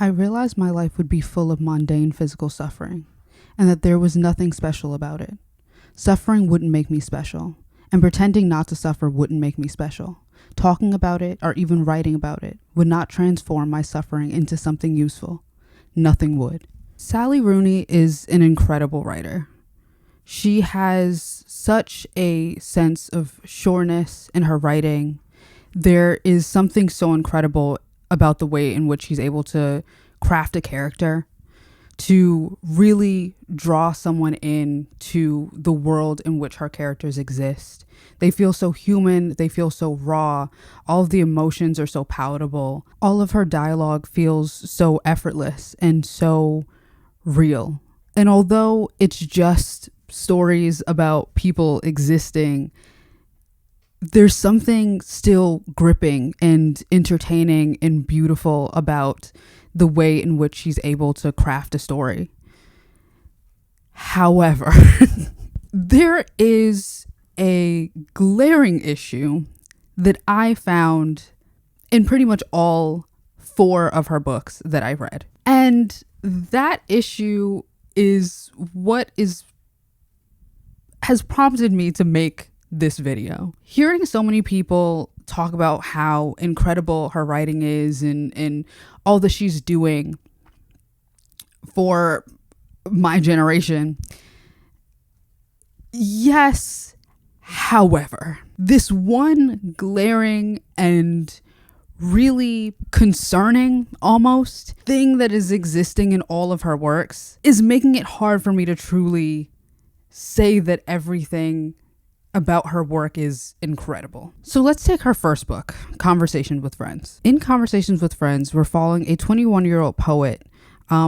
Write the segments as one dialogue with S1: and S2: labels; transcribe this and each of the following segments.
S1: I realized my life would be full of mundane physical suffering, and that there was nothing special about it. Suffering wouldn't make me special, and pretending not to suffer wouldn't make me special. Talking about it, or even writing about it, would not transform my suffering into something useful. Nothing would. Sally Rooney is an incredible writer. She has such a sense of sureness in her writing. There is something so incredible about the way in which she's able to craft a character, to really draw someone in to the world in which her characters exist. They feel so human, they feel so raw, all of the emotions are so palatable. All of her dialogue feels so effortless and so real. And although it's just stories about people existing, there's something still gripping and entertaining and beautiful about the way in which she's able to craft a story. However, there is a glaring issue that I found in pretty much all 4 of her books that I read. And that issue is what has prompted me to make this video. Hearing so many people talk about how incredible her writing is and all that she's doing for my generation. Yes, however, this one glaring and really concerning almost thing that is existing in all of her works is making it hard for me to truly say that everything about her work is incredible. So let's take her first book, Conversations with Friends. In Conversations with Friends, we're following a 21-year-old poet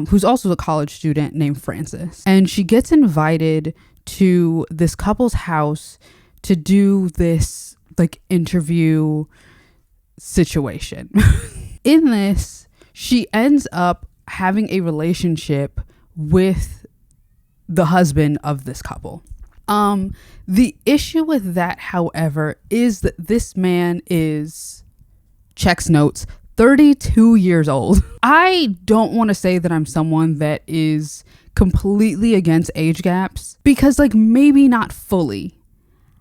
S1: who's also a college student named Frances. And she gets invited to this couple's house to do this interview situation. In this, she ends up having a relationship with the husband of this couple. The issue with that, however, is that this man is, checks notes, 32 years old. I don't want to say that I'm someone that is completely against age gaps, because maybe not fully.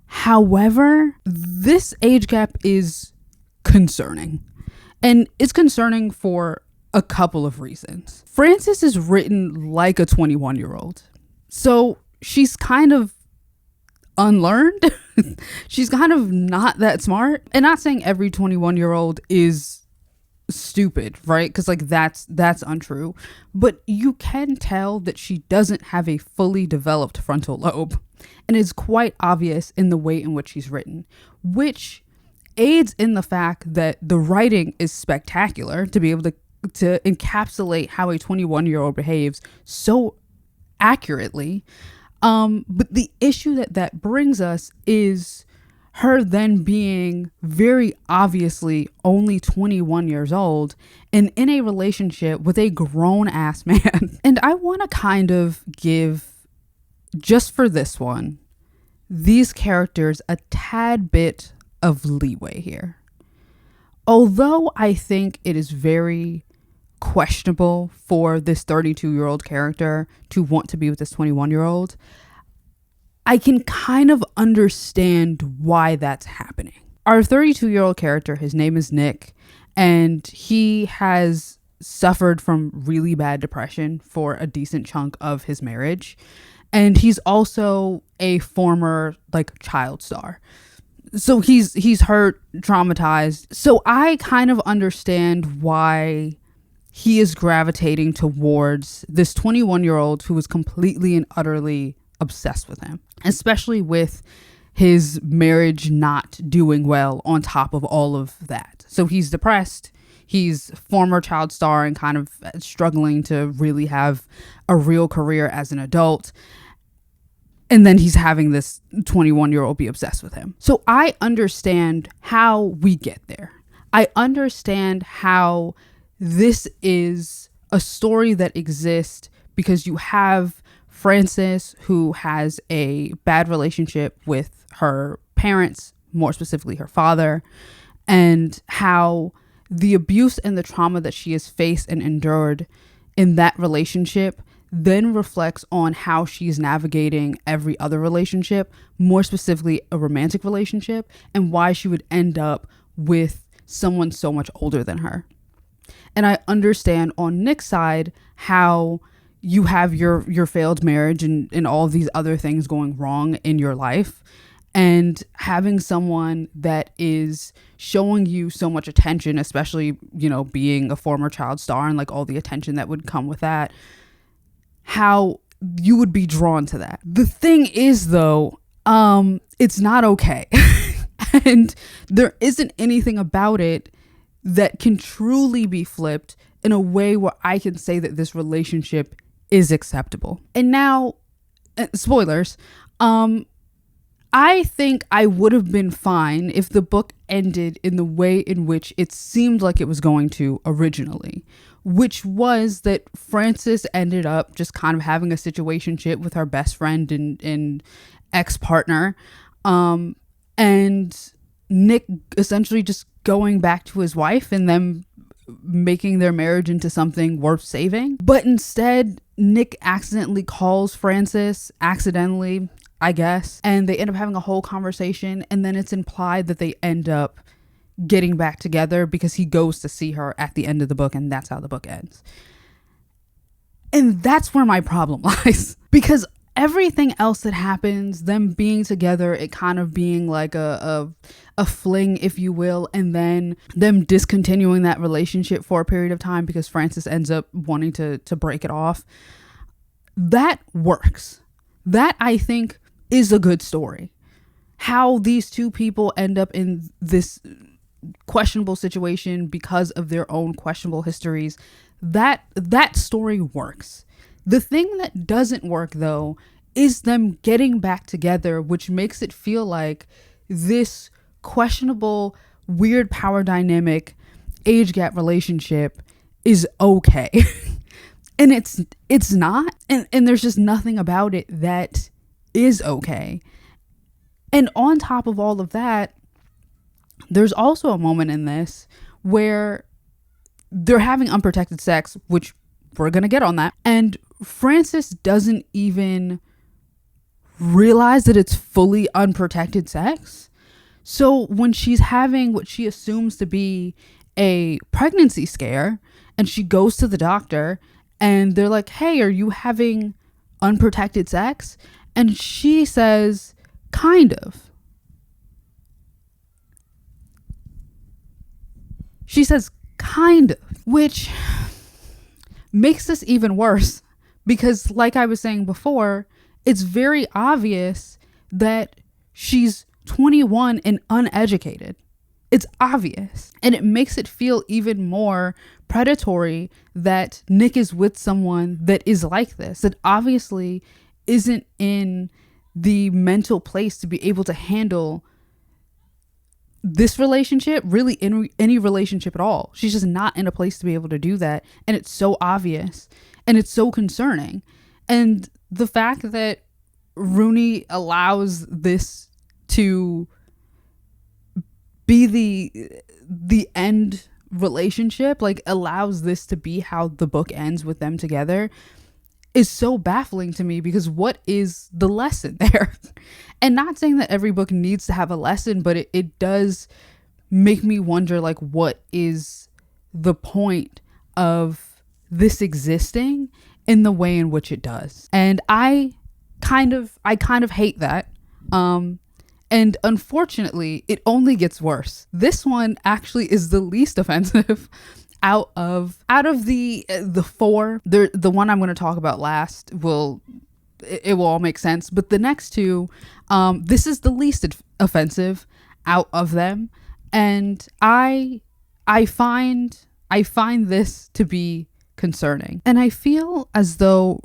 S1: However, this age gap is concerning, and it's concerning for a couple of reasons. Frances is written like a 21-year-old. So she's kind of unlearned. She's kind of not that smart. And not saying every 21-year-old is stupid, right? Because that's untrue. But you can tell that she doesn't have a fully developed frontal lobe. And it's quite obvious in the way in which she's written, which aids in the fact that the writing is spectacular to be able to encapsulate how a 21-year-old behaves so accurately. But the issue that brings us is her then being very obviously only 21 years old and in a relationship with a grown ass man. And I want to kind of give, just for this one, these characters a tad bit of leeway here. Although I think it is very questionable for this 32-year-old character to want to be with this 21-year-old, I can kind of understand why that's happening. Our 32-year-old character, his name is Nick, and he has suffered from really bad depression for a decent chunk of his marriage. And he's also a former child star. So he's hurt, traumatized. So I kind of understand why he is gravitating towards this 21-year-old who is completely and utterly obsessed with him, especially with his marriage not doing well on top of all of that. So he's depressed. He's former child star and kind of struggling to really have a real career as an adult. And then he's having this 21-year-old be obsessed with him. So I understand how we get there. I understand how this is a story that exists because you have Frances, who has a bad relationship with her parents, more specifically her father, and how the abuse and the trauma that she has faced and endured in that relationship then reflects on how she's navigating every other relationship, more specifically a romantic relationship, and why she would end up with someone so much older than her. And I understand on Nick's side how you have your failed marriage and all of these other things going wrong in your life, and having someone that is showing you so much attention, especially, you know, being a former child star and like all the attention that would come with that, how you would be drawn to that. The thing is, though, it's not okay. And there isn't anything about it that can truly be flipped in a way where I can say that this relationship is acceptable. And now, spoilers, I think I would have been fine if the book ended in the way in which it seemed like it was going to originally, which was that Frances ended up just kind of having a situationship with her best friend and ex-partner, and Nick essentially just going back to his wife and them making their marriage into something worth saving. But instead, Nick accidentally calls Frances, accidentally, I guess, and they end up having a whole conversation, and then it's implied that they end up getting back together because he goes to see her at the end of the book, and that's how the book ends. And that's where my problem lies, because everything else that happens, them being together, it kind of being like a fling, if you will, and then them discontinuing that relationship for a period of time because Frances ends up wanting to break it off, that works. That, I think, is a good story. How these two people end up in this questionable situation because of their own questionable histories, that story works. The thing that doesn't work, though, is them getting back together, which makes it feel like this questionable, weird power dynamic, age gap relationship is okay. And it's not. And there's just nothing about it that is okay. And on top of all of that, there's also a moment in this where they're having unprotected sex, which we're going to get on that. And Frances doesn't even realize that it's fully unprotected sex. So when she's having what she assumes to be a pregnancy scare, and she goes to the doctor and they're like, hey, are you having unprotected sex? And she says, kind of. She says, kind of, which makes this even worse because, like I was saying before, it's very obvious that she's 21 and uneducated. It's obvious. And it makes it feel even more predatory that Nick is with someone that is like this, that obviously isn't in the mental place to be able to handle this relationship, really any relationship at all. She's just not in a place to be able to do that. And it's so obvious and it's so concerning. And the fact that Rooney allows this to be the end relationship, like allows this to be how the book ends with them together, is so baffling to me, because what is the lesson there? And not saying that every book needs to have a lesson, but it does make me wonder, like, what is the point of this existing in the way in which it does? And I kind of hate that. And unfortunately, it only gets worse. This one actually is the least offensive out of the four. The one I'm going to talk about last will all make sense, but the next two, this is the least offensive out of them, and I find this to be concerning. And I feel as though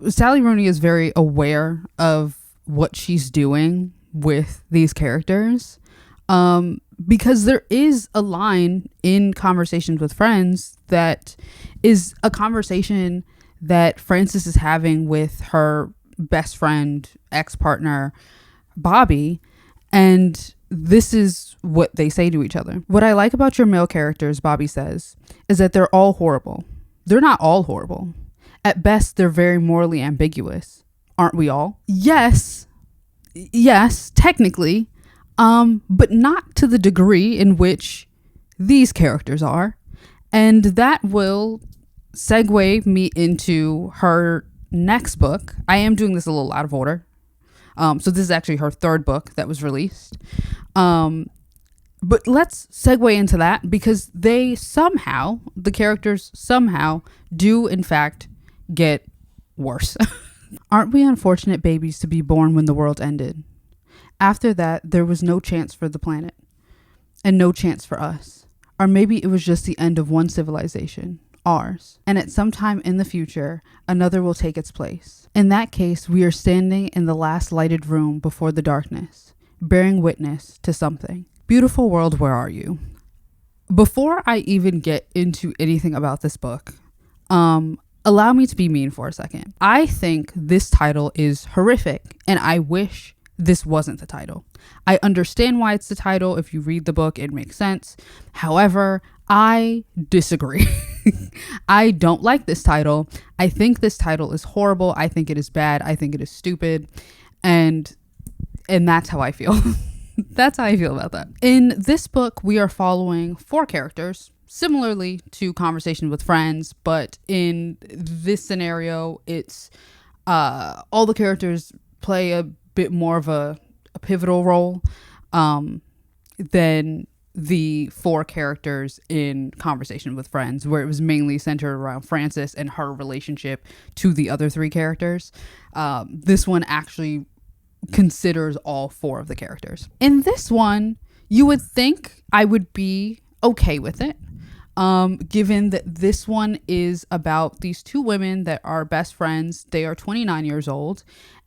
S1: Sally Rooney is very aware of what she's doing with these characters, because there is a line in Conversations with Friends that is a conversation that Frances is having with her best friend, ex-partner, Bobby. And this is what they say to each other. What I like about your male characters, Bobby says, is that they're all horrible. They're not all horrible. At best, they're very morally ambiguous. Aren't we all? Yes, technically, but not to the degree in which these characters are. And that will segue me into her next book. I am doing this a little out of order. So this is actually her third book that was released. But let's segue into that, because the characters somehow do in fact get worse. Aren't we unfortunate babies to be born when the world ended? After that, there was no chance for the planet and no chance for us. Or maybe it was just the end of one civilization, ours. And at some time in the future, another will take its place. In that case, we are standing in the last lighted room before the darkness, bearing witness to something. Beautiful world, where are you? Before I even get into anything about this book, allow me to be mean for a second. I think this title is horrific, and I wish this wasn't the title. I understand why it's the title. If you read the book, it makes sense. However, I disagree. I don't like this title. I think this title is horrible. I think it is bad. I think it is stupid. And that's how I feel. That's how I feel about that. In this book, we are following 4 characters, similarly to Conversation with Friends, but in this scenario, it's all the characters play a bit more of a pivotal role than the 4 characters in Conversation with Friends, where it was mainly centered around Frances and her relationship to the other 3 characters. This one actually considers all 4 of the characters. In this one, you would think I would be okay with it, given that this one is about these 2 women that are best friends. They are 29 years old,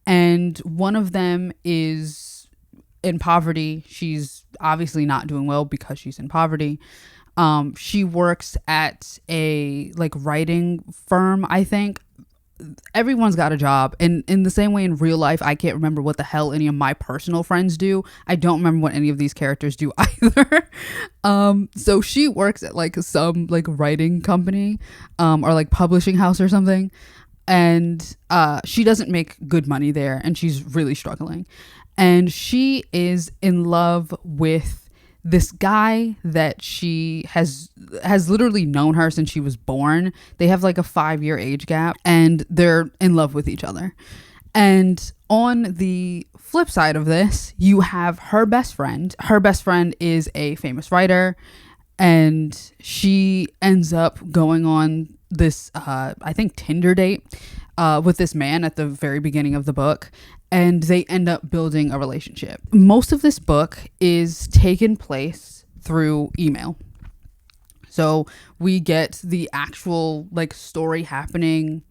S1: and one of them is in poverty. She's obviously not doing well because she's in poverty. She works at a writing firm, I think. Everyone's got a job, and in the same way in real life, I can't remember what the hell any of my personal friends do. I don't remember what any of these characters do either. So she works at some writing company, or publishing house or something, and she doesn't make good money there, and she's really struggling. And she is in love with this guy that she has literally known her since she was born. They have a 5-year age gap, and they're in love with each other. And on the flip side of this, you have her best friend. Her best friend is a famous writer, and she ends up going on this, I think, Tinder date with this man at the very beginning of the book. And they end up building a relationship. Most of this book is taken place through email. So we get the actual story happening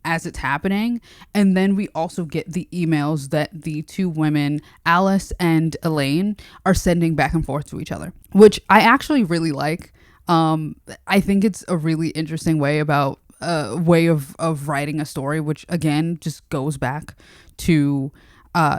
S1: as it's happening. And then we also get the emails that the 2 women, Alice and Elaine, are sending back and forth to each other, which I actually really like. I think it's a really interesting way of writing a story, which again just goes back to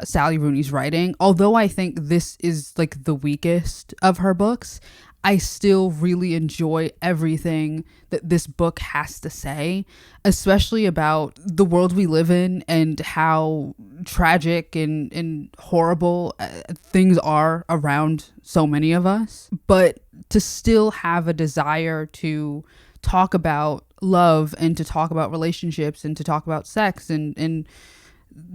S1: Sally Rooney's writing. Although I think this is the weakest of her books, I still really enjoy everything that this book has to say, especially about the world we live in and how tragic and horrible things are around so many of us. But to still have a desire to talk about love and to talk about relationships and to talk about sex and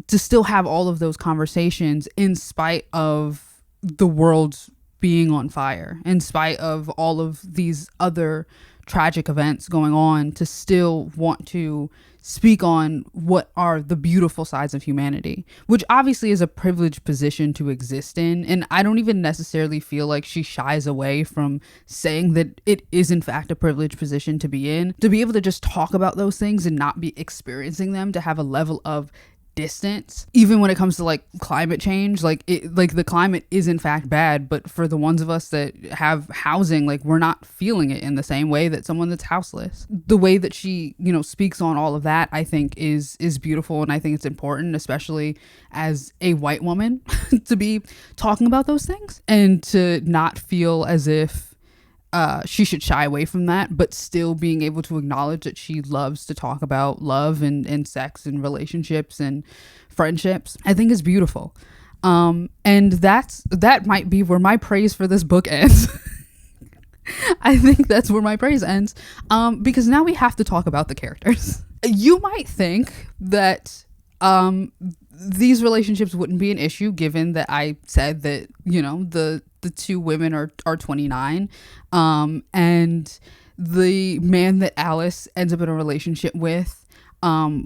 S1: to still have all of those conversations in spite of the world being on fire, in spite of all of these other tragic events going on, to still want to speak on what are the beautiful sides of humanity, which obviously is a privileged position to exist in. And I don't even necessarily feel like she shies away from saying that it is in fact a privileged position to be in, to be able to just talk about those things and not be experiencing them, to have a level of distance, even when it comes to like climate change. Like the climate is in fact bad, but for the ones of us that have housing, like we're not feeling it in the same way that someone that's houseless. The way that she, speaks on all of that, I think is beautiful, and I think it's important, especially as a white woman, to be talking about those things and to not feel as if she should shy away from that, but still being able to acknowledge that she loves to talk about love and sex and relationships and friendships, I think is beautiful. And that might be where my praise for this book ends. I think that's where my praise ends, because now we have to talk about the characters. You might think that these relationships wouldn't be an issue, given that I said that, the two women are 29, and the man that Alice ends up in a relationship with,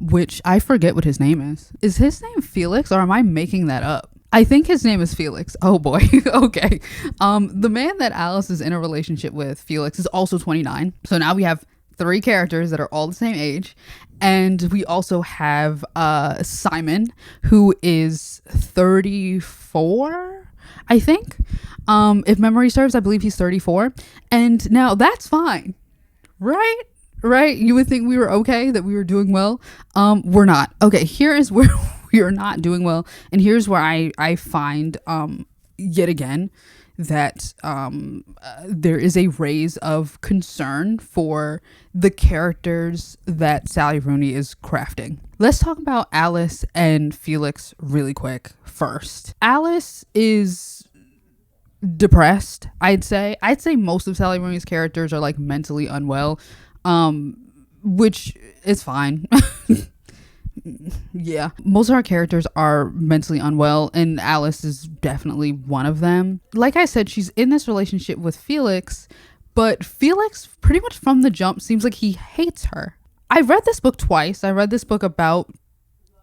S1: which I forget what his name is. Is his name Felix, or am I making that up? I think his name is Felix. Oh boy. Okay. The man that Alice is in a relationship with, Felix, is also 29. So now we have 3 characters that are all the same age. And we also have Simon, who is 34, I think. If memory serves, I believe he's 34. And now that's fine. Right? You would think we were okay, that we were doing well. We're not. Okay, here is where we are not doing well. And here's where I find, yet again, that there is a raise of concern for the characters that Sally Rooney is crafting. Let's talk about Alice and Felix really quick first. Alice is depressed, I'd say. Most of Sally Rooney's characters are like mentally unwell, which is fine. Yeah, most of our characters are mentally unwell, and Alice is definitely one of them. Like I said, she's in this relationship with Felix, but Felix pretty much from the jump seems like he hates her. I read this book twice. I read this book about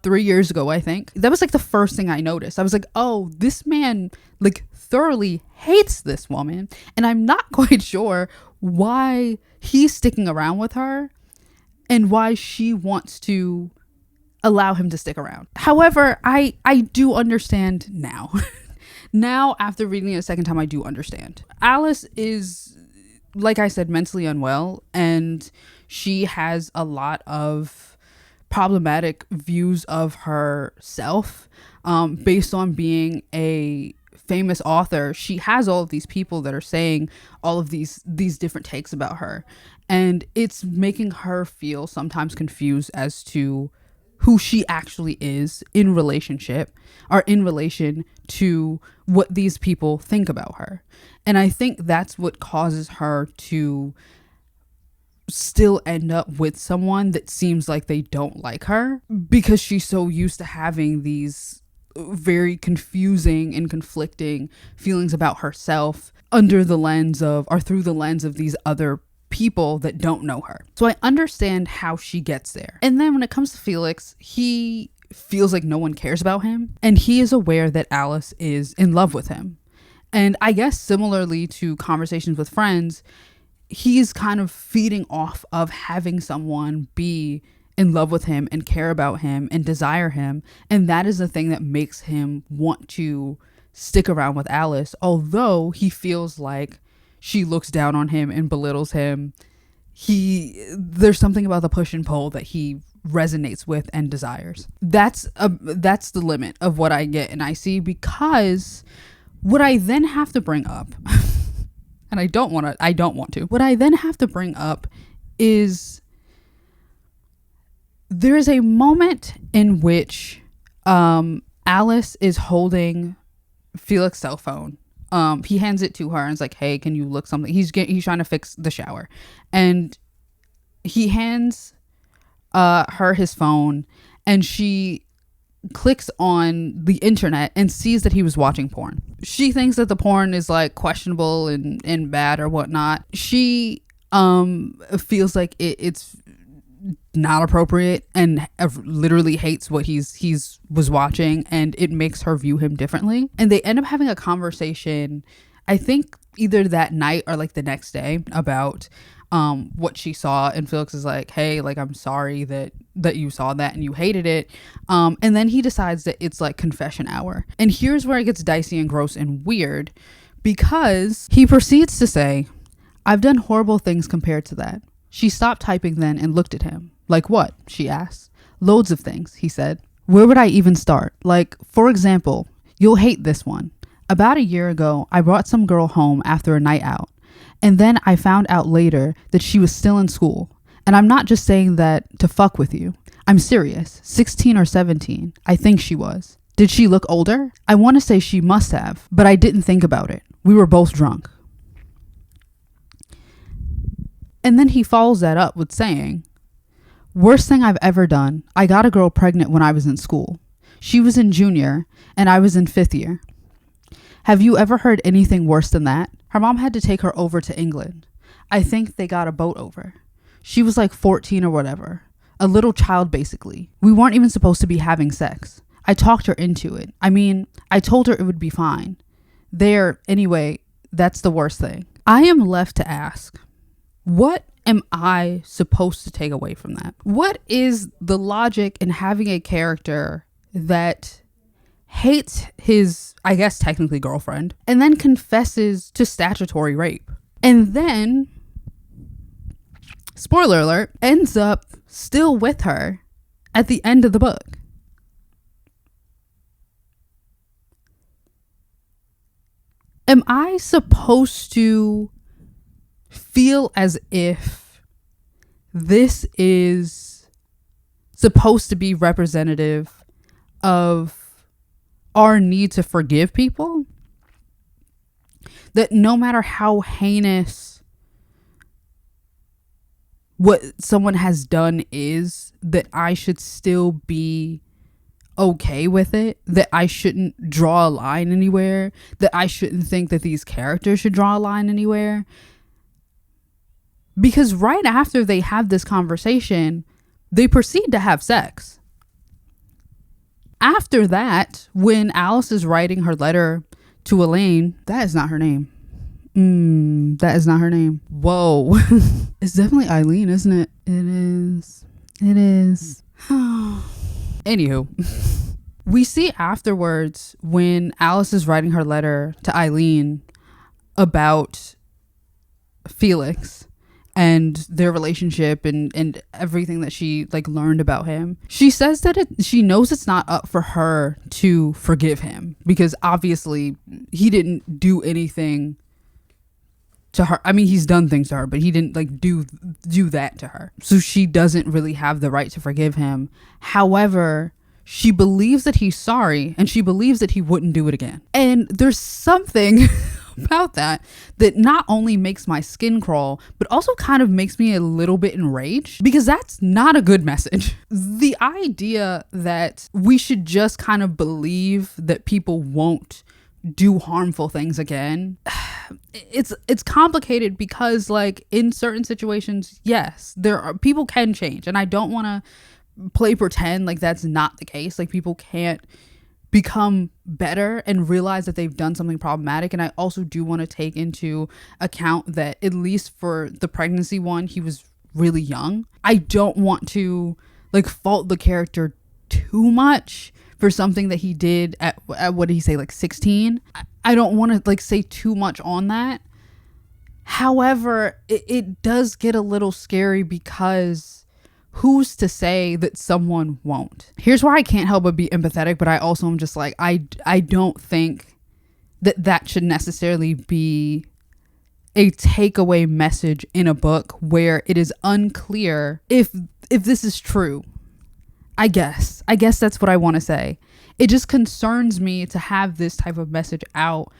S1: 3 years ago, I think. That was like the first thing I noticed. I was like, oh, this man like thoroughly hates this woman, and I'm not quite sure why he's sticking around with her and why she wants to allow him to stick around. However, I do understand now. Now, after reading it a second time, I do understand. Alice is, like I said, mentally unwell, and she has a lot of problematic views of herself, based on being a famous author. She has all of these people that are saying all of these different takes about her, and it's making her feel sometimes confused as to who she actually is in relationship or in relation to what these people think about her. And I think that's what causes her to still end up with someone that seems like they don't like her, because she's so used to having these very confusing and conflicting feelings about herself under the lens of, or through the lens of, these other people that don't know her. So I understand how she gets there. And then when it comes to Felix, he feels like no one cares about him, and he is aware that Alice is in love with him. And I guess similarly to conversations with friends, he's kind of feeding off of having someone be in love with him and care about him and desire him. And that is the thing that makes him want to stick around with Alice, although he feels like she looks down on him and belittles him. There's something about the push and pull that he resonates with and desires. That's the limit of what I get and I see, because what I then have to bring up and I don't want to. What I then have to bring up is there is a moment in which Alice is holding Felix's cell phone. He hands it to her and is like, hey, can you look something? He's trying to fix the shower, and he hands her his phone, and she clicks on the internet and sees that he was watching porn. She thinks that the porn is like questionable and bad or whatnot. She feels like it's not appropriate and literally hates what he's was watching, and it makes her view him differently. And they end up having a conversation, I think either that night or like the next day, about what she saw. And Felix is like, hey, like, I'm sorry that that you saw that and you hated it. And then he decides that it's like confession hour. And here's where it gets dicey and gross and weird, because he proceeds to say, "I've done horrible things compared to that." She stopped typing then and looked at him. "Like what?" she asked. "Loads of things," he said. "Where would I even start? Like, for example, you'll hate this one. About a year ago, I brought some girl home after a night out. And then I found out later that she was still in school. And I'm not just saying that to fuck with you. I'm serious. 16 or 17. I think she was. Did she look older? I want to say she must have, but I didn't think about it. We were both drunk." And then he follows that up with saying, "Worst thing I've ever done. I got a girl pregnant when I was in school. She was in junior and I was in 5th year. Have you ever heard anything worse than that? Her mom had to take her over to England. I think they got a boat over. She was like 14 or whatever. A little child, basically. We weren't even supposed to be having sex. I talked her into it. I mean, I told her it would be fine. Anyway, that's the worst thing." I am left to ask, what am I supposed to take away from that? What is the logic in having a character that hates his, I guess technically girlfriend, and then confesses to statutory rape, and then, spoiler alert, ends up still with her at the end of the book? Am I supposed to feel as if this is supposed to be representative of our need to forgive people? That no matter how heinous what someone has done is, that I should still be okay with it, that I shouldn't draw a line anywhere, that I shouldn't think that these characters should draw a line anywhere? Because right after they have this conversation, they proceed to have sex. After that, when Alice is writing her letter to Elaine, that is not her name. That is not her name. Whoa. It's definitely Eileen, isn't it? It is. Anywho, we see afterwards when Alice is writing her letter to Eileen about Felix and their relationship and everything that she like learned about him. She says that she knows it's not up for her to forgive him, because obviously he didn't do anything to her. I mean, he's done things to her, but he didn't like do that to her. So she doesn't really have the right to forgive him. However, she believes that he's sorry, and she believes that he wouldn't do it again. And there's something about that not only makes my skin crawl, but also kind of makes me a little bit enraged, because that's not a good message. The idea that we should just kind of believe that people won't do harmful things again, it's complicated, because like in certain situations, yes, people can change, and I don't want to play pretend like that's not the case. Like, people can't become better and realize that they've done something problematic. And I also do want to take into account that, at least for the pregnancy one, he was really young. I don't want to like fault the character too much for something that he did at what did he say, like 16. I don't want to like say too much on that. However, it does get a little scary, because who's to say that someone won't? Here's where I can't help but be empathetic, but I also am just like, I don't think that should necessarily be a takeaway message in a book where it is unclear if this is true. I guess that's what I want to say. It just concerns me to have this type of message out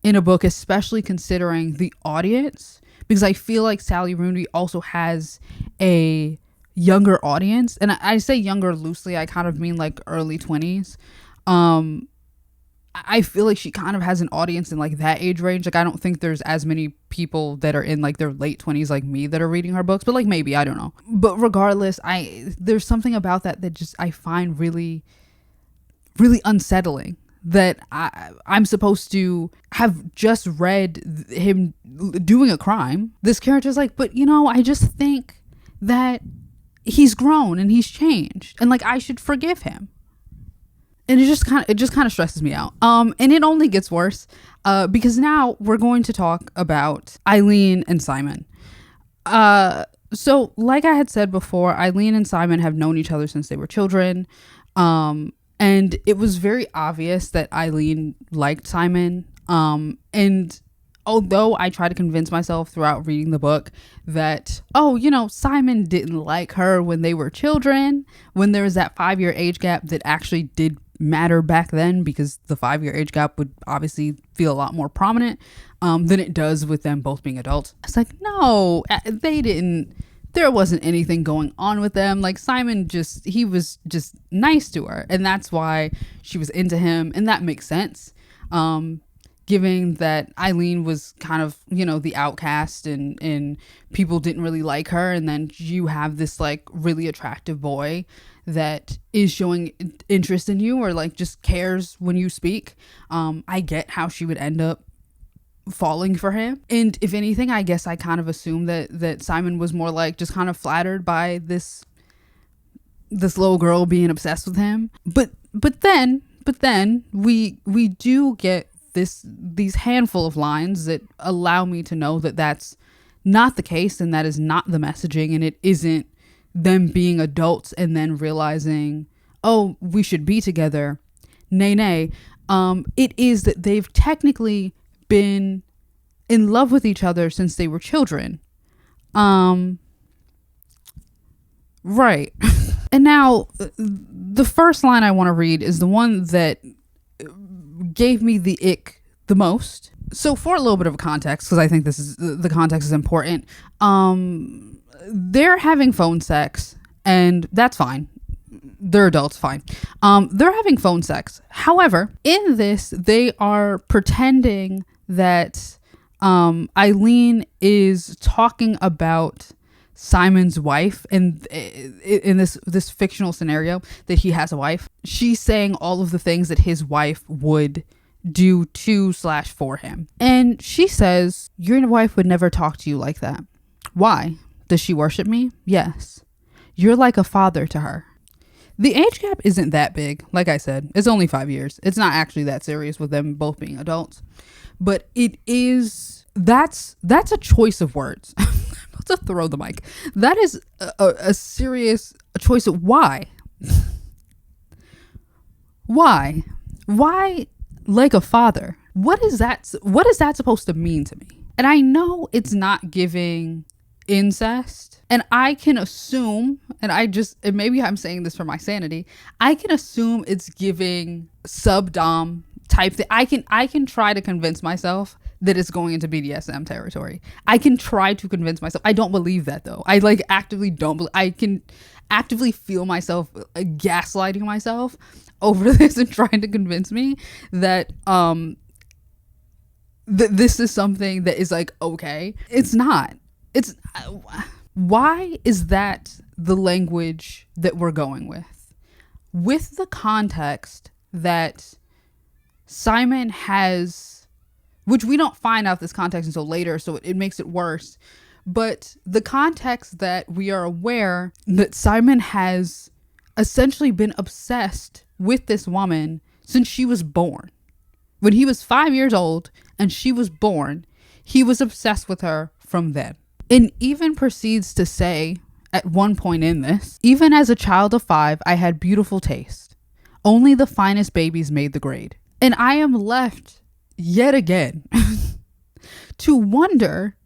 S1: in a book, especially considering the audience, because I feel like Sally Rooney also has a younger audience, and I say younger loosely. I kind of mean like early 20s. I feel like she kind of has an audience in like that age range. Like, I don't think there's as many people that are in like their late 20s like me that are reading her books, but like maybe, I don't know. But regardless, there's something about that just I find really, really unsettling, that I'm supposed to have just read him doing a crime. This character's like, but I just think that he's grown and he's changed, and like I should forgive him. And it just kind of stresses me out. And it only gets worse because now we're going to talk about Eileen and Simon. So like I had said before, Eileen and Simon have known each other since they were children. And it was very obvious that Eileen liked Simon. And although I try to convince myself throughout reading the book that, Simon didn't like her when they were children, when there was that 5-year age gap that actually did matter back then, because the 5-year age gap would obviously feel a lot more prominent than it does with them both being adults. It's like, no, they didn't. There wasn't anything going on with them. Like Simon he was just nice to her, and that's why she was into him, and that makes sense. Given that Eileen was kind of, the outcast and people didn't really like her. And then you have this like really attractive boy that is showing interest in you or like just cares when you speak. I get how she would end up falling for him. And if anything, I guess I kind of assumed that Simon was more like just kind of flattered by this little girl being obsessed with him. But then we do get these handful of lines that allow me to know that that's not the case, and that is not the messaging, and it isn't them being adults and then realizing, oh, we should be together. Nay. It is that they've technically been in love with each other since they were children. Right. And now the first line I want to read is the one that gave me the ick the most. So for a little bit of context, because I think the context is important. They're having phone sex, and that's fine. They're adults, fine. They're having phone sex. However, in this, they are pretending that Eileen is talking about Simon's wife, and in this fictional scenario that he has a wife, she's saying all of the things that his wife would do to/for him. And she says, your wife would never talk to you like that. Why? Does she worship me? Yes. You're like a father to her. The age gap isn't that big. Like I said, it's only 5 years. It's not actually that serious with them both being adults, but it is, that's a choice of words. To throw the mic. That is a serious choice of why. Why like a father? What is that supposed to mean to me? And I know it's not giving incest, and I can assume, and maybe I'm saying this for my sanity, I can assume it's giving sub-dom type thing. I can try to convince myself that it's going into BDSM territory. I can try to convince myself. I don't believe that though. I actively don't I can actively feel myself gaslighting myself over this and trying to convince me that that this is something that is like okay. It's not. It's why is that the language that we're going with the context that Simon has, which we don't find out this context until later, so it makes it worse. But the context that we are aware that Simon has essentially been obsessed with this woman since she was born. When he was 5 years old and she was born, he was obsessed with her from then. And even proceeds to say at one point in this, even as a child of 5, I had beautiful taste. Only the finest babies made the grade. And I am left yet again to wonder,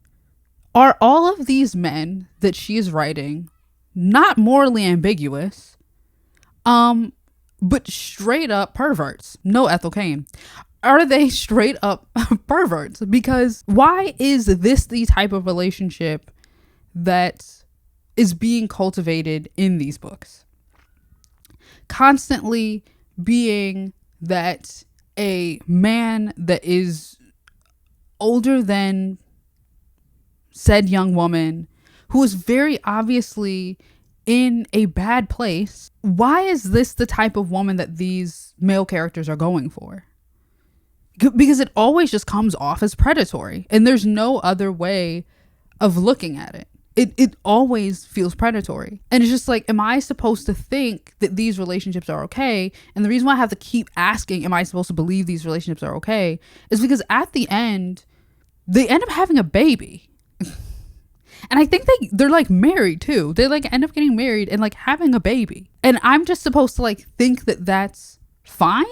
S1: are all of these men that she is writing not morally ambiguous, but straight up perverts? No, Ethel Cain. Are they straight up perverts? Because why is this the type of relationship that is being cultivated in these books? Constantly being that a man that is older than said young woman, who is very obviously in a bad place. Why is this the type of woman that these male characters are going for? Because it always just comes off as predatory, and there's no other way of looking at it. It always feels predatory. And it's just like, am I supposed to think that these relationships are okay? And the reason why I have to keep asking, am I supposed to believe these relationships are okay, is because at the end, they end up having a baby. And I think they're like married too. They like end up getting married and like having a baby. And I'm just supposed to like think that that's fine?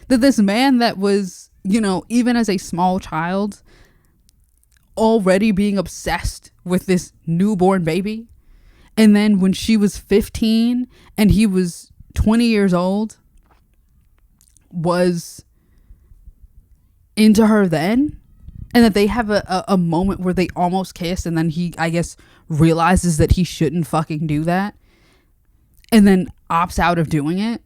S1: That this man that was, you know, even as a small child, already being obsessed with this newborn baby, and then when she was 15 and he was 20 years old, was into her then, and that they have a moment where they almost kiss, and then he, I guess, realizes that he shouldn't fucking do that, and then opts out of doing it.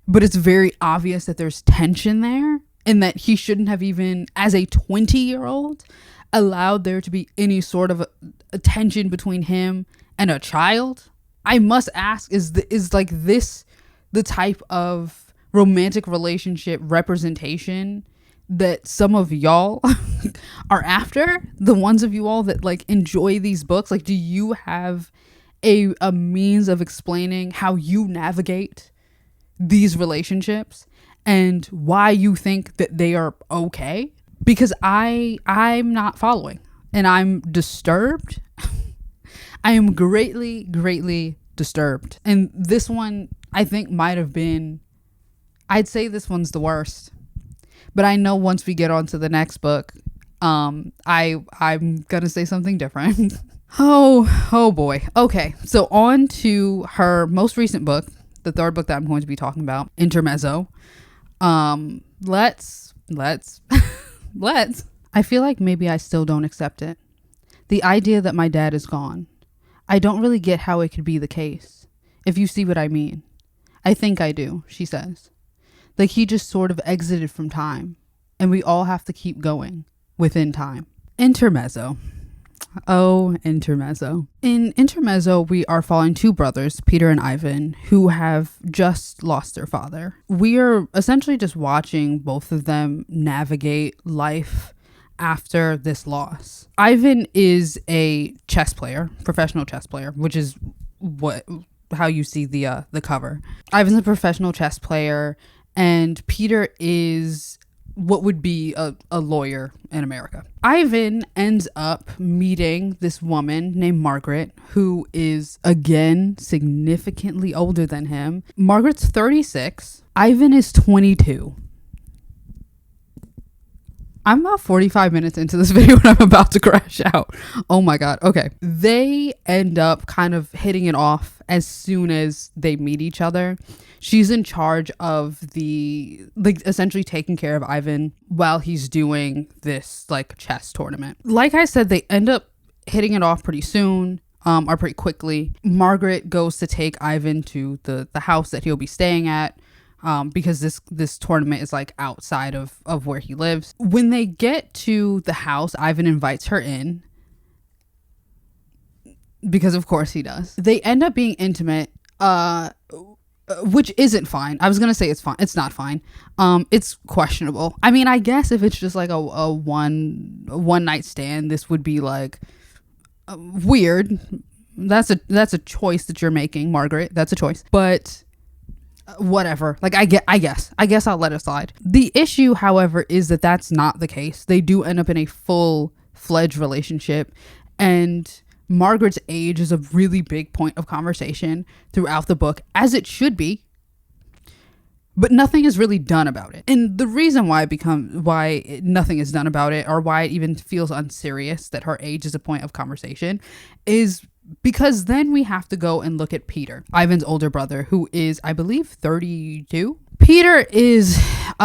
S1: But it's very obvious that there's tension there, and that he shouldn't have, even as a 20-year-old, allowed there to be any sort of a tension between him and a child. I must ask, is like this the type of romantic relationship representation that some of y'all are after? The ones of you all that like enjoy these books, like, do you have a means of explaining how you navigate these relationships and why you think that they are okay? Because I'm not following, and I'm disturbed. I am greatly, greatly disturbed. And this one, I think, might have been, I'd say this one's the worst. But I know once we get on to the next book, I'm gonna say something different. oh boy. Okay, so on to her most recent book, the third book that I'm going to be talking about, Intermezzo. Let's I feel like maybe I still don't accept it. The idea that my dad is gone. I don't really get how it could be the case, if you see what I mean. I think I do, she says. Like he just sort of exited from time, and we all have to keep going within time. Intermezzo. Oh, Intermezzo. In Intermezzo, we are following two brothers, Peter and Ivan, who have just lost their father. We are essentially just watching both of them navigate life after this loss. Ivan is a chess player, professional chess player, which is how you see the cover. Ivan's a professional chess player, and Peter is what would be a lawyer in America. Ivan ends up meeting this woman named Margaret, who is, again, significantly older than him. Margaret's 36. Ivan is 22. I'm about 45 minutes into this video and I'm about to crash out. Oh my God. Okay. They end up kind of hitting it off as soon as they meet each other. She's in charge of essentially taking care of Ivan while he's doing this like chess tournament. Like I said, they end up hitting it off pretty soon, or pretty quickly. Margaret goes to take Ivan to the house that he'll be staying at. Because this tournament is like outside of where he lives. When they get to the house, Ivan invites her in, because of course he does. They end up being intimate, which isn't fine. I was gonna say it's fine. It's not fine. It's questionable. I mean, I guess if it's just like a one night stand, this would be like weird. That's a choice that you're making, Margaret. That's a choice, but whatever. Like I guess I'll let it slide. The issue, however, is that that's not the case. They do end up in a full-fledged relationship, and Margaret's age is a really big point of conversation throughout the book, as it should be, but nothing is really done about it. And the reason why nothing is done about it, or why it even feels unserious that her age is a point of conversation, is because then we have to go and look at Peter, Ivan's older brother, who is, I believe, 32. Peter is in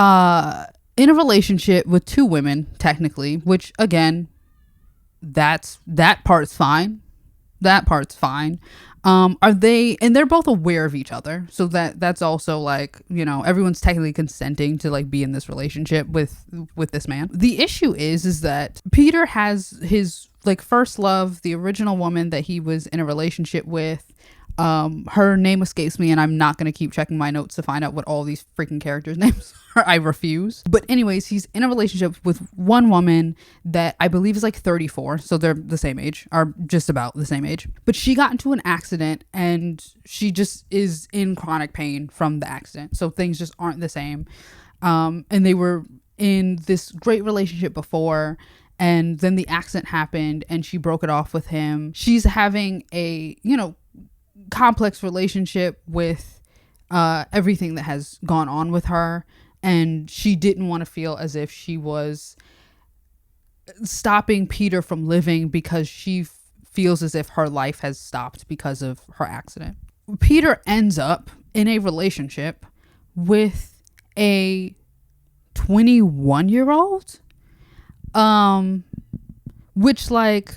S1: a relationship with two women, technically, which, again, that part's fine. That part's fine. And they're both aware of each other. So that's also like, you know, everyone's technically consenting to like be in this relationship with this man. The issue is that Peter has his like first love, the original woman that he was in a relationship with, Her name escapes me, and I'm not going to keep checking my notes to find out what all these freaking characters' names are. I refuse. But anyways, he's in a relationship with one woman that I believe is like 34. So they're the same age, or just about the same age. But she got into an accident, and she just is in chronic pain from the accident. So things just aren't the same. And they were in this great relationship before, and then the accident happened, and she broke it off with him. She's having a, complex relationship with everything that has gone on with her, and she didn't want to feel as if she was stopping Peter from living because she feels as if her life has stopped because of her accident. Peter ends up in a relationship with a 21-year-old, which, like,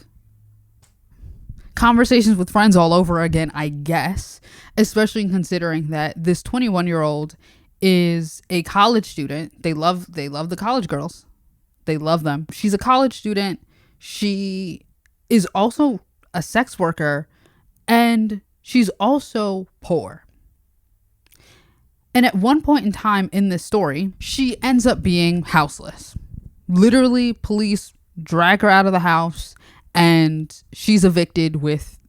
S1: conversations with friends all over again, I guess, especially considering that this 21-year-old is a college student. They love the college girls. They love them. She's a college student. She is also a sex worker, and she's also poor. And at one point in time in this story, she ends up being houseless. Literally, police drag her out of the house, and she's evicted with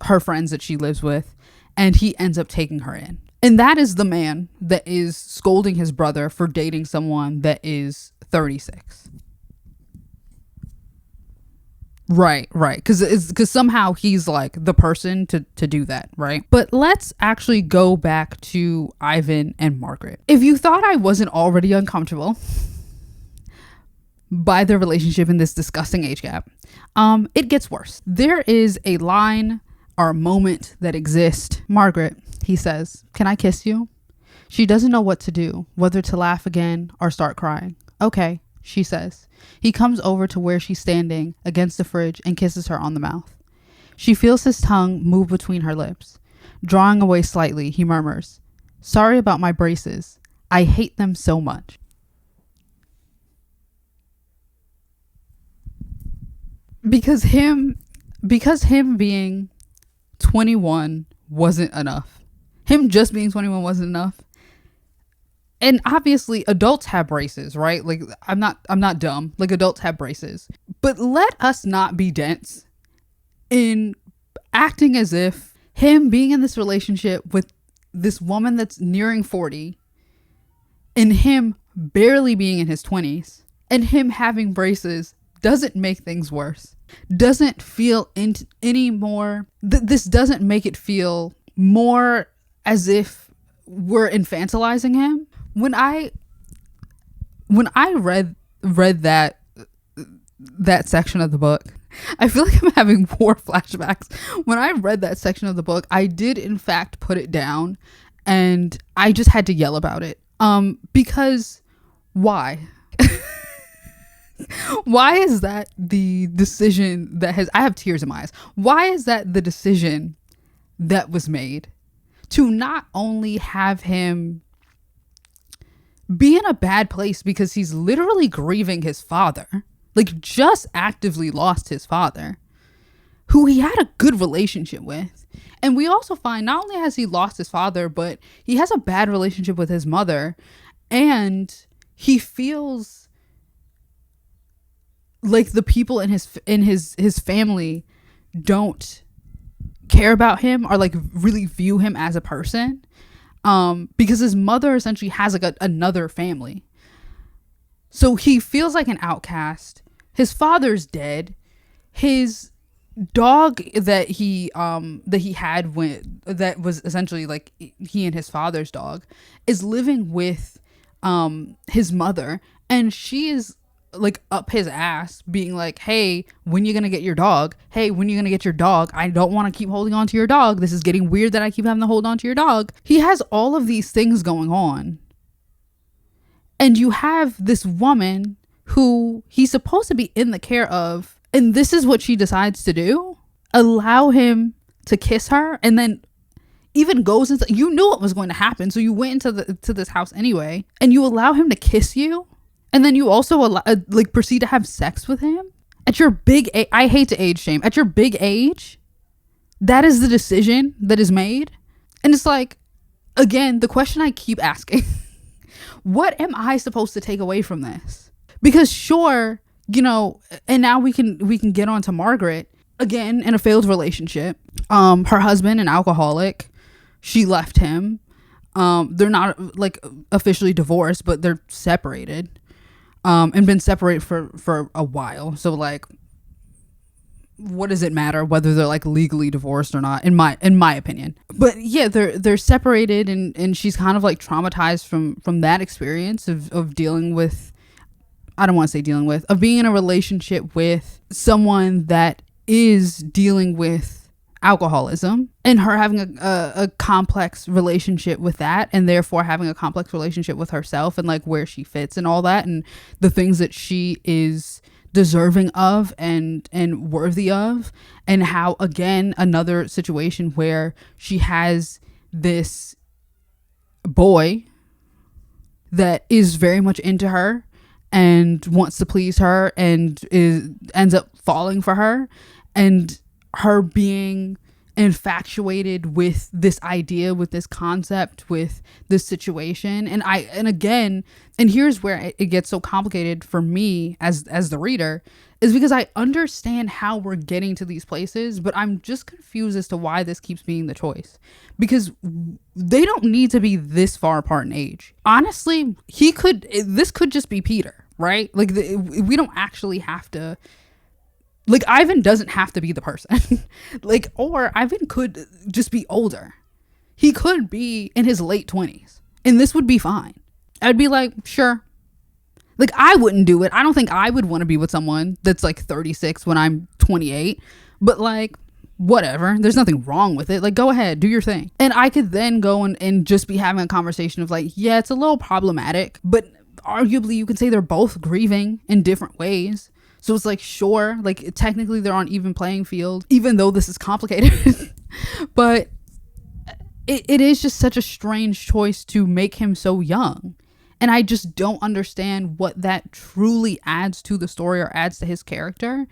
S1: her friends that she lives with, and he ends up taking her in. And that is the man that is scolding his brother for dating someone that is 36. Right. Because somehow he's like the person to do that, right? But let's actually go back to Ivan and Margaret. If you thought I wasn't already uncomfortable by their relationship in this disgusting age gap, it gets worse. There is a line or a moment that exists. Margaret, he says, "Can I kiss you?" She doesn't know what to do, whether to laugh again or start crying. "Okay," she says. He comes over to where she's standing against the fridge and kisses her on the mouth. She feels his tongue move between her lips. Drawing away slightly, he murmurs, "Sorry about my braces. I hate them so much." Because him being 21 wasn't enough. Him just being 21 wasn't enough. And obviously adults have braces, right? Like, I'm not dumb. Like, adults have braces. But let us not be dense in acting as if him being in this relationship with this woman that's nearing 40, and him barely being in his 20s, and him having braces doesn't make things worse. Doesn't feel any more. This doesn't make it feel more as if we're infantilizing him. When I read that section of the book, I feel like I'm having war flashbacks. When I read that section of the book, I did in fact put it down, and I just had to yell about it. Because why? Why is that the decision that I have tears in my eyes. Why is that the decision that was made to not only have him be in a bad place because he's literally grieving his father, like just actively lost his father, who he had a good relationship with. And we also find not only has he lost his father, but he has a bad relationship with his mother, and he feels like the people in his family don't care about him or like really view him as a person, because his mother essentially has like another family. So he feels like an outcast. His father's dead. His dog that he had that was essentially like he and his father's dog is living with his mother, and she is like up his ass being like, "Hey, when you gonna get your dog? Hey, when you gonna get your dog? I don't want to keep holding on to your dog. This is getting weird that I keep having to hold on to your dog." He has all of these things going on, and you have this woman who he's supposed to be in the care of, and this is what she decides to do: allow him to kiss her, and then even goes into, you knew what was going to happen, so you went into this house anyway, and you allow him to kiss you. And then you also proceed to have sex with him at your big age. I hate to age shame. At your big age, that is the decision that is made. And it's like, again, the question I keep asking, what am I supposed to take away from this? Because sure, you know, and now we can get on to Margaret, again, in a failed relationship. Her husband, an alcoholic, she left him. They're not like officially divorced, but they're separated, and been separated for a while. So like, what does it matter whether they're like legally divorced or not, in my opinion? But yeah, they're separated, and she's kind of like traumatized from that experience of dealing with, I don't want to say dealing with, of being in a relationship with someone that is dealing with alcoholism, and her having a complex relationship with that, and therefore having a complex relationship with herself, and like where she fits and all that, and the things that she is deserving of and worthy of, and how, again, another situation where she has this boy that is very much into her and wants to please her and ends up falling for her, and her being infatuated with this idea, with this concept, with this situation. And again, and here's where it gets so complicated for me as the reader, is because I understand how we're getting to these places, but I'm just confused as to why this keeps being the choice, because they don't need to be this far apart in age. Honestly, this could just be Peter, right? Like, we don't actually have to, like, Ivan doesn't have to be the person. Like, or Ivan could just be older. He could be in his late 20s, and this would be fine. I'd be like, sure. Like, I wouldn't do it. I don't think I would want to be with someone that's like 36 when I'm 28, but like, whatever. There's nothing wrong with it. Like, go ahead, do your thing. And I could then go and just be having a conversation of like, yeah, it's a little problematic, but arguably you could say they're both grieving in different ways. So it's like, sure, like technically they're on even playing field, even though this is complicated. But it is just such a strange choice to make him so young. And I just don't understand what that truly adds to the story or adds to his character,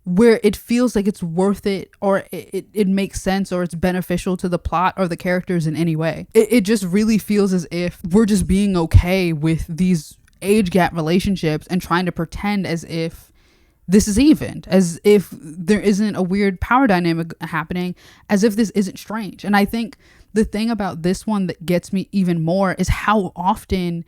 S1: where it feels like it's worth it, or it makes sense, or it's beneficial to the plot or the characters in any way. It just really feels as if we're just being okay with these age gap relationships and trying to pretend as if this is even, as if there isn't a weird power dynamic happening, as if this isn't strange. And I think the thing about this one that gets me even more is how often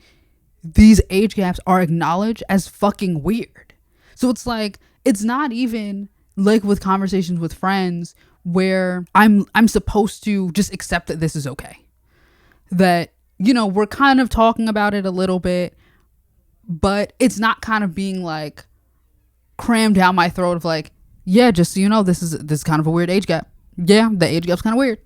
S1: these age gaps are acknowledged as fucking weird. So it's like, it's not even like with conversations with friends where I'm supposed to just accept that this is okay. That, you know, we're kind of talking about it a little bit, but it's not kind of being like crammed down my throat of like, yeah, just so you know, this is kind of a weird age gap. Yeah, the age gap's kind of weird.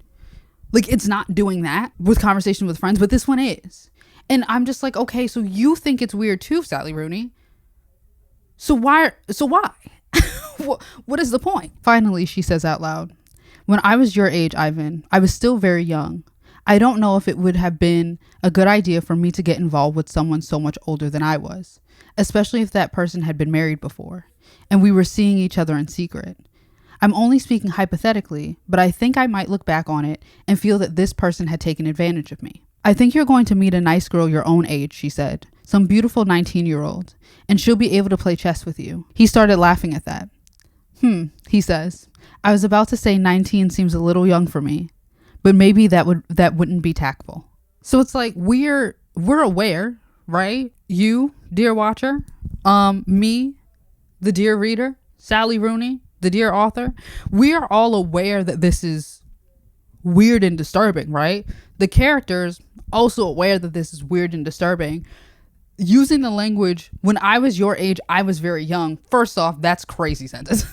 S1: Like, it's not doing that with conversation with friends, but this one is. And I'm just like, okay, so you think it's weird too, Sally Rooney. So why? What is the point? Finally, she says out loud, when I was your age, Ivan, I was still very young. I don't know if it would have been a good idea for me to get involved with someone so much older than I was, especially if that person had been married before, and we were seeing each other in secret. I'm only speaking hypothetically, but I think I might look back on it and feel that this person had taken advantage of me. I think you're going to meet a nice girl your own age, she said, some beautiful 19-year-old, and she'll be able to play chess with you. He started laughing at that. He says, I was about to say 19 seems a little young for me, but maybe that wouldn't be tactful. So it's like, we're aware, right? You, dear watcher, me, the dear reader, Sally Rooney, the dear author, we are all aware that this is weird and disturbing, right? The characters also aware that this is weird and disturbing. Using the language, when I was your age, I was very young. First off, that's crazy sentence.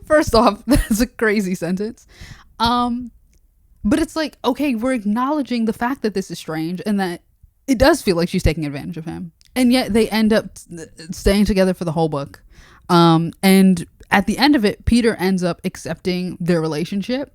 S1: First off, that's a crazy sentence. But it's like, okay, we're acknowledging the fact that this is strange and that it does feel like she's taking advantage of him. And yet they end up staying together for the whole book. And at the end of it, Peter ends up accepting their relationship.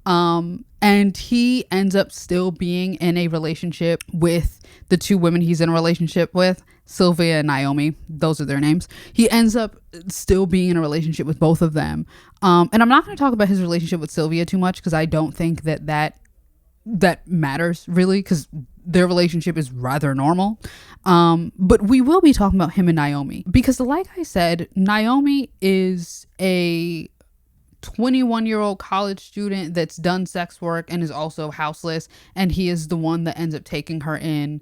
S1: And he ends up still being in a relationship with the two women he's in a relationship with, Sylvia and Naomi. Those are their names. He ends up still being in a relationship with both of them. And I'm not going to talk about his relationship with Sylvia too much because I don't think that matters really, because their relationship is rather normal. But we will be talking about him and Naomi because, like I said, Naomi is a 21-year-old college student that's done sex work and is also houseless, and he is the one that ends up taking her in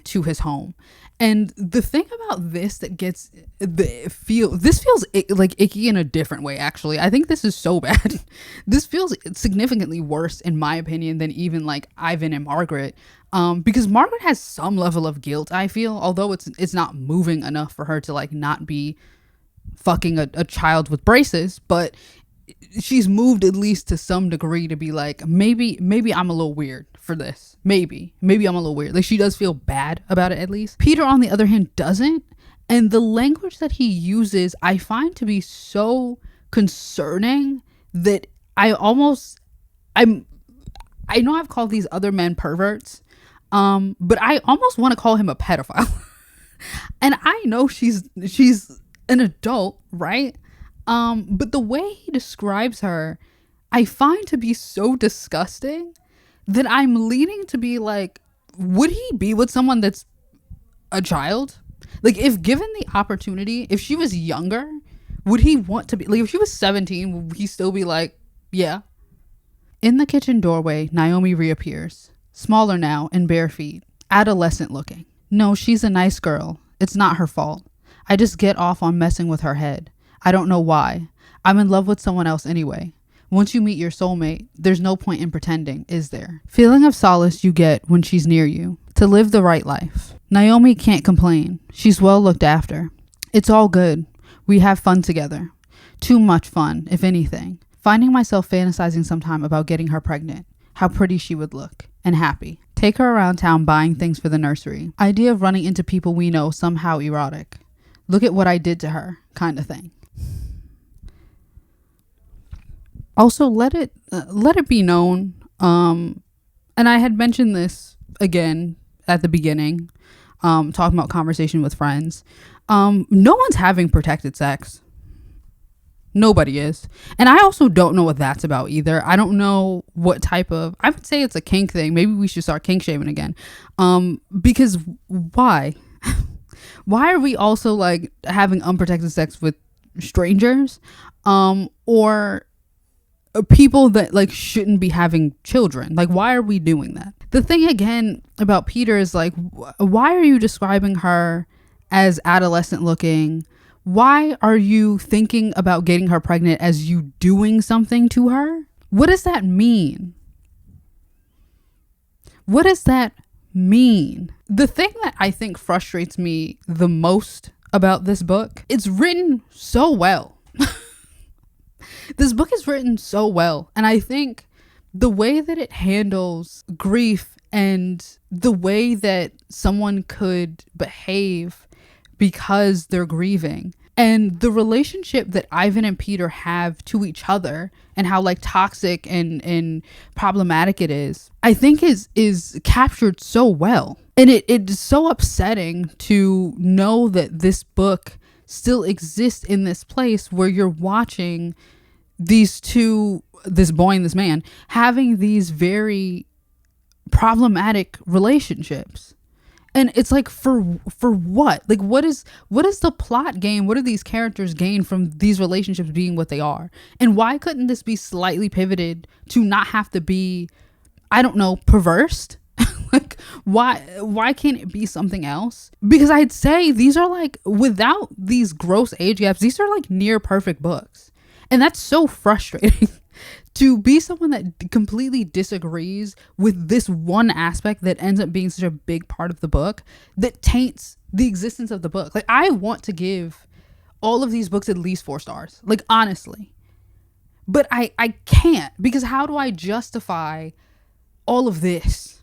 S1: to his home. And the thing about this that gets this feels like icky in a different way. Actually, I think this is so bad. This feels significantly worse in my opinion than even like Ivan and Margaret, because Margaret has some level of guilt, I feel, although it's not moving enough for her to like not be fucking a child with braces, but she's moved at least to some degree to be like, maybe I'm a little weird for this. Maybe I'm a little weird. Like, she does feel bad about it at least. Peter, on the other hand, doesn't. And the language that he uses, I find to be so concerning that I know I've called these other men perverts, but I almost want to call him a pedophile. And I know she's an adult, right? But the way he describes her, I find to be so disgusting that I'm leaning to be like, would he be with someone that's a child? Like, if given the opportunity, if she was younger, would he want to be, like, if she was 17, would he still be like, yeah? In the kitchen doorway, Naomi reappears, smaller now and bare feet, adolescent looking. No, she's a nice girl. It's not her fault. I just get off on messing with her head. I don't know why. I'm in love with someone else anyway. Once you meet your soulmate, there's no point in pretending, is there? Feeling of solace you get when she's near you. To live the right life. Naomi can't complain. She's well looked after. It's all good. We have fun together. Too much fun, if anything. Finding myself fantasizing sometime about getting her pregnant. How pretty she would look. And happy. Take her around town buying things for the nursery. Idea of running into people we know somehow erotic. Look at what I did to her, kind of thing. Also, let it be known, and I had mentioned this again at the beginning, talking about conversation with friends. No one's having protected sex. Nobody is. And I also don't know what that's about either. I don't know what type of, I would say it's a kink thing. Maybe we should start kink shaming again. Because why? Why are we also like having unprotected sex with strangers? Or people that like shouldn't be having children? Like, why are we doing that? The thing again about Peter is like, why are you describing her as adolescent looking? Why are you thinking about getting her pregnant as you doing something to her? What does that mean? What does that mean? The thing that I think frustrates me the most about this book, it's written so well. This book is written so well, and I think the way that it handles grief and the way that someone could behave because they're grieving, and the relationship that Ivan and Peter have to each other and how like toxic and problematic it is, I think is captured so well. And it's so upsetting to know that this book still exists in this place where you're watching these two, this boy and this man, having these very problematic relationships. And it's like, for what? Like, what is the plot gain? What do these characters gain from these relationships being what they are? And why couldn't this be slightly pivoted to not have to be, I don't know, perverse? Like, why can't it be something else? Because I'd say these are like, without these gross age gaps, these are like near perfect books. And that's so frustrating. To be someone that completely disagrees with this one aspect that ends up being such a big part of the book that taints the existence of the book. Like, I want to give all of these books at least 4 stars. Like, honestly. But I can't, because how do I justify all of this?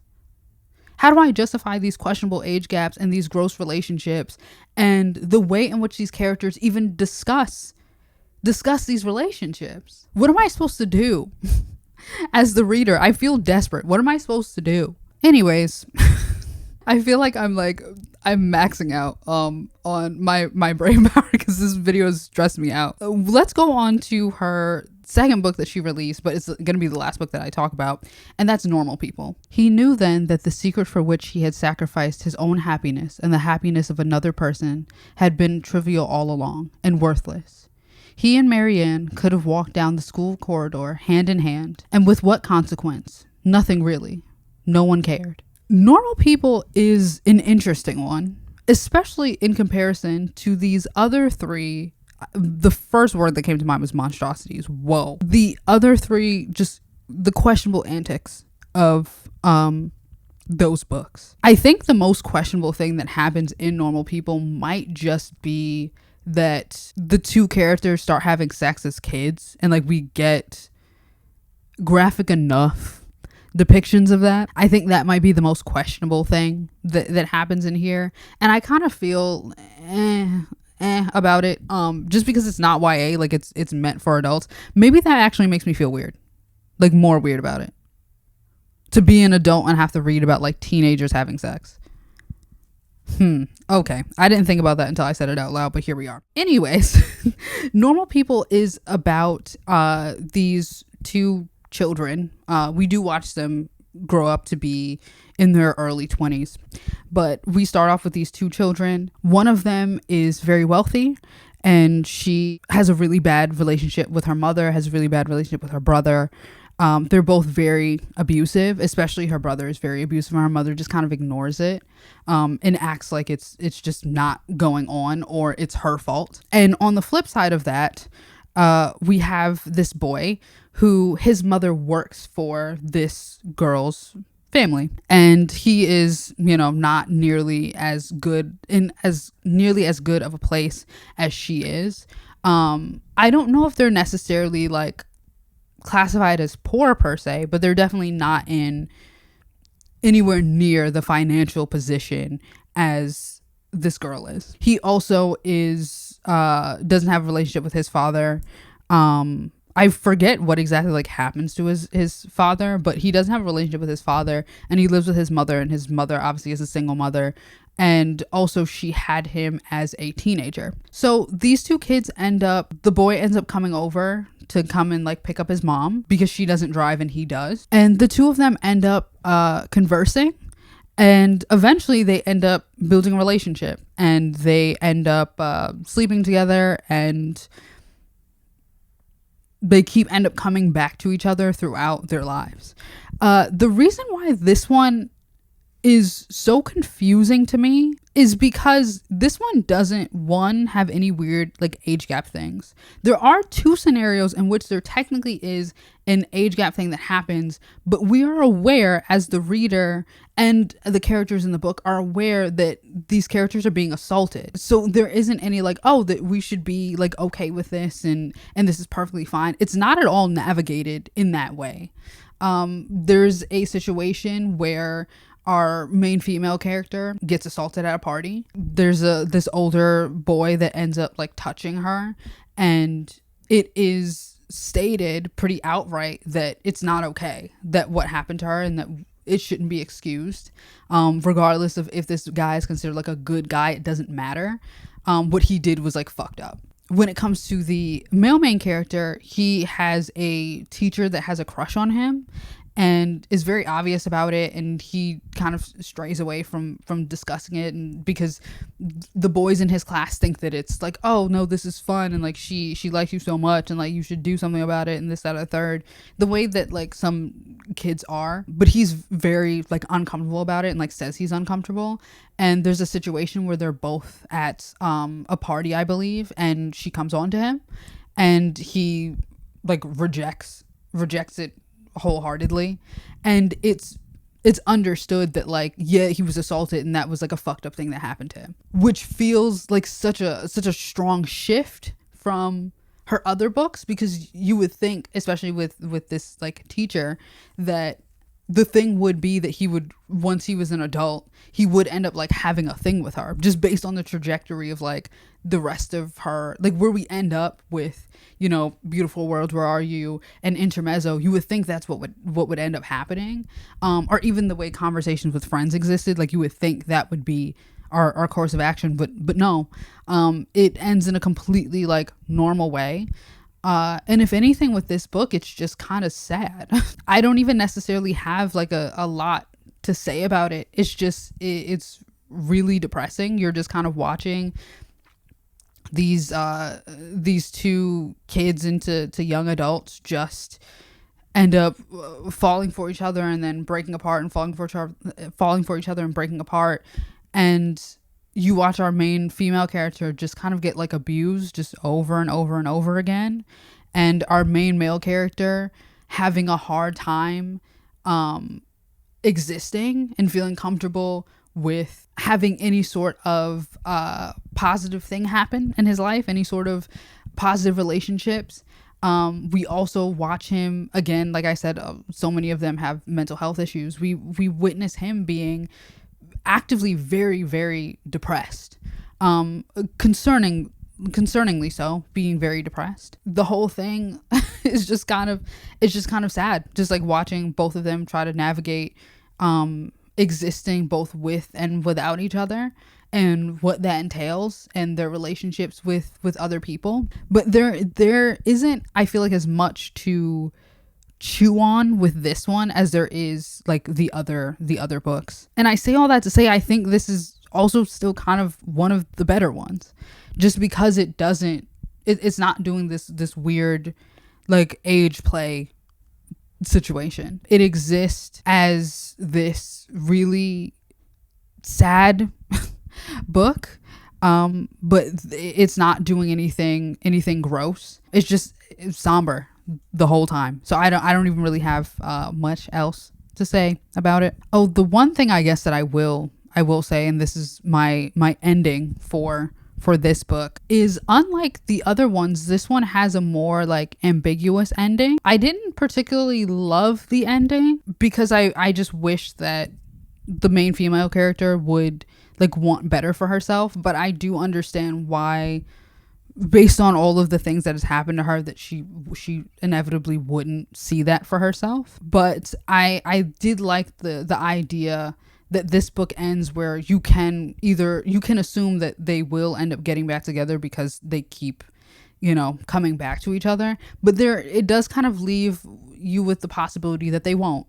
S1: How do I justify these questionable age gaps and these gross relationships and the way in which these characters even discuss these relationships? What am I supposed to do? As the reader, I feel desperate. What am I supposed to do? Anyways, I feel like I'm maxing out on my brain power because this video has stressed me out. Let's go on to her second book that she released, but it's going to be the last book that I talk about, and that's Normal People. He knew then that the secret for which he had sacrificed his own happiness and the happiness of another person had been trivial all along and worthless. He and Marianne could have walked down the school corridor hand in hand, and with what consequence? Nothing really. No one cared. Normal People is an interesting one, especially in comparison to these other three. The first word that came to mind was monstrosities. Whoa. The other three, just the questionable antics of those books. I think the most questionable thing that happens in Normal People might just be that the two characters start having sex as kids, and like we get graphic enough depictions of that. I think that might be the most questionable thing that happens in here, and I kind of feel about it just because it's not YA, like it's meant for adults. Maybe that actually makes me feel weird, like more weird about it, to be an adult and have to read about like teenagers having sex. Okay, I didn't think about that until I said it out loud, but here we are. Anyways, Normal People is about these two children. We do watch them grow up to be in their early 20s, but we start off with these two children. One of them is very wealthy, and she has a really bad relationship with her mother, has a really bad relationship with her brother. They're both very abusive, especially her brother is very abusive, and her mother just kind of ignores it and acts like it's just not going on, or it's her fault. And on the flip side of that, we have this boy who his mother works for this girl's family, and he is, not nearly as good of a place as she is. I don't know if they're necessarily like classified as poor per se, but they're definitely not in anywhere near the financial position as this girl is. He also is doesn't have a relationship with his father. I forget what exactly like happens to his father, but he doesn't have a relationship with his father, and he lives with his mother, and his mother obviously is a single mother, and also she had him as a teenager. So these two kids the boy ends up coming over to come and like pick up his mom because she doesn't drive and he does, and the two of them end up conversing, and eventually they end up building a relationship, and they end up sleeping together, and they end up coming back to each other throughout their lives. The reason why this one is so confusing to me is because this one doesn't have any weird like age gap things. There are two scenarios in which there technically is an age gap thing that happens, but we are aware as the reader, and the characters in the book are aware that these characters are being assaulted. So there isn't any like, oh, that we should be like okay with this and this is perfectly fine. It's not at all navigated in that way. There's a situation where our main female character gets assaulted at a party. There's this older boy that ends up like touching her, and it is stated pretty outright that it's not okay, that what happened to her, and that it shouldn't be excused. Regardless of if this guy is considered like a good guy, it doesn't matter. What he did was like fucked up. When it comes to the male main character, he has a teacher that has a crush on him and is very obvious about it, and he kind of strays away from discussing it, and because the boys in his class think that it's like, oh no, this is fun, and like she likes you so much, and like you should do something about it, and this, that, or the third, the way that like some kids are. But he's very like uncomfortable about it and like says he's uncomfortable. And there's a situation where they're both at a party, I believe, and she comes on to him, and he like rejects it wholeheartedly, and it's understood that like, yeah, he was assaulted, and that was like a fucked up thing that happened to him, which feels like such a strong shift from her other books, because you would think, especially with this like teacher, that the thing would be that he would, once he was an adult, he would end up like having a thing with her, just based on the trajectory of like the rest of her, like where we end up with, you know, Beautiful World, Where Are You, and Intermezzo. You would think that's what would end up happening, or even the way Conversations with Friends existed. Like you would think that would be our course of action, but no, it ends in a completely like normal way. And if anything with this book, it's just kind of sad. I don't even necessarily have like a lot to say about it. It's just, it's really depressing. You're just kind of watching these two kids into young adults just end up falling for each other and then breaking apart, and falling for each other and breaking apart. And you watch our main female character just kind of get like abused just over and over and over again, and our main male character having a hard time existing and feeling comfortable with having any sort of positive thing happen in his life, any sort of positive relationships. We also watch him, again, like I said, so many of them have mental health issues. We witness him being actively very, very depressed, concerningly so, being very depressed. The whole thing is just kind of sad, just like watching both of them try to navigate existing both with and without each other, and what that entails, and their relationships with other people. But there isn't, I feel like, as much to chew on with this one as there is like the other books. And I say all that to say I think this is also still kind of one of the better ones, just because it's not doing this weird like age play situation. It exists as this really sad book, but it's not doing anything gross. It's somber the whole time. So I don't even really have much else to say about it. Oh, the one thing I guess that I will say, and this is my ending for this book, is unlike the other ones, this one has a more like ambiguous ending. I didn't particularly love the ending because I just wish that the main female character would like want better for herself, but I do understand why, based on all of the things that has happened to her, that she inevitably wouldn't see that for herself. But I did like the idea that this book ends where you can assume that they will end up getting back together because they keep, you know, coming back to each other. But it does kind of leave you with the possibility that they won't.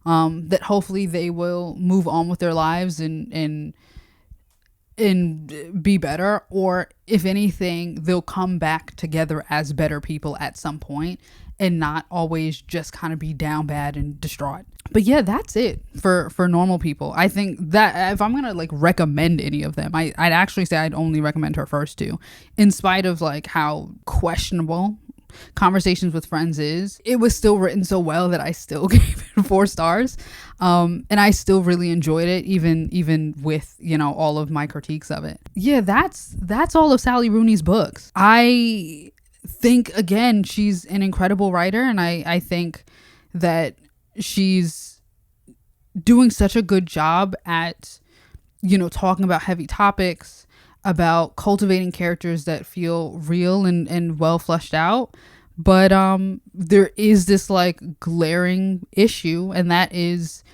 S1: That hopefully they will move on with their lives and be better, or if anything, they'll come back together as better people at some point and not always just kind of be down bad and distraught. But yeah, that's it for normal people. I think that if I'm gonna like recommend any of them, I'd actually say I'd only recommend her first two, in spite of like how questionable Conversations with Friends is. It was still written so well that I still gave it 4 stars, and I still really enjoyed it, even with, you know, all of my critiques of it. Yeah, that's all of Sally Rooney's books. I think, again, she's an incredible writer, and I think that she's doing such a good job at, you know, talking about heavy topics, about cultivating characters that feel real and well fleshed out. But there is this like glaring issue, and that is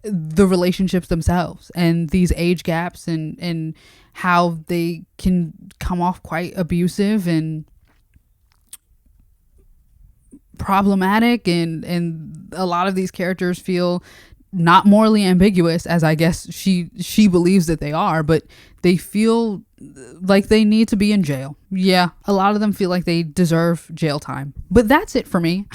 S1: the relationships themselves and these age gaps and how they can come off quite abusive and problematic, and a lot of these characters feel not morally ambiguous, as I guess she believes that they are, but they feel like they need to be in jail. Yeah, a lot of them feel like they deserve jail time. But that's it for me.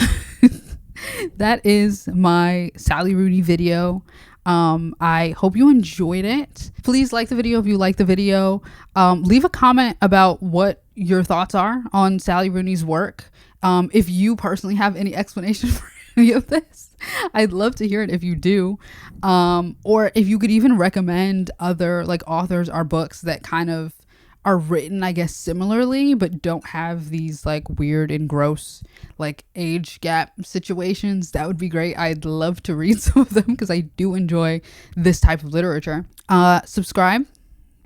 S1: That is my Sally Rooney video. I hope you enjoyed it. Please like the video if you like the video. Leave a comment about what your thoughts are on Sally Rooney's work. If you personally have any explanation for any of this, I'd love to hear it if you do. Or if you could even recommend other like authors or books that kind of are written, I guess, similarly, but don't have these like weird and gross like age gap situations, that would be great. I'd love to read some of them because I do enjoy this type of literature. Subscribe,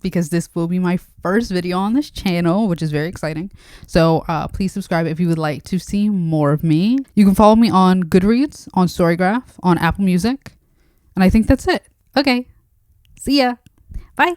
S1: because this will be my first video on this channel, which is very exciting. So please subscribe if you would like to see more of me. You can follow me on Goodreads, on Storygraph, on Apple Music, and I think that's it. Okay, see ya. Bye.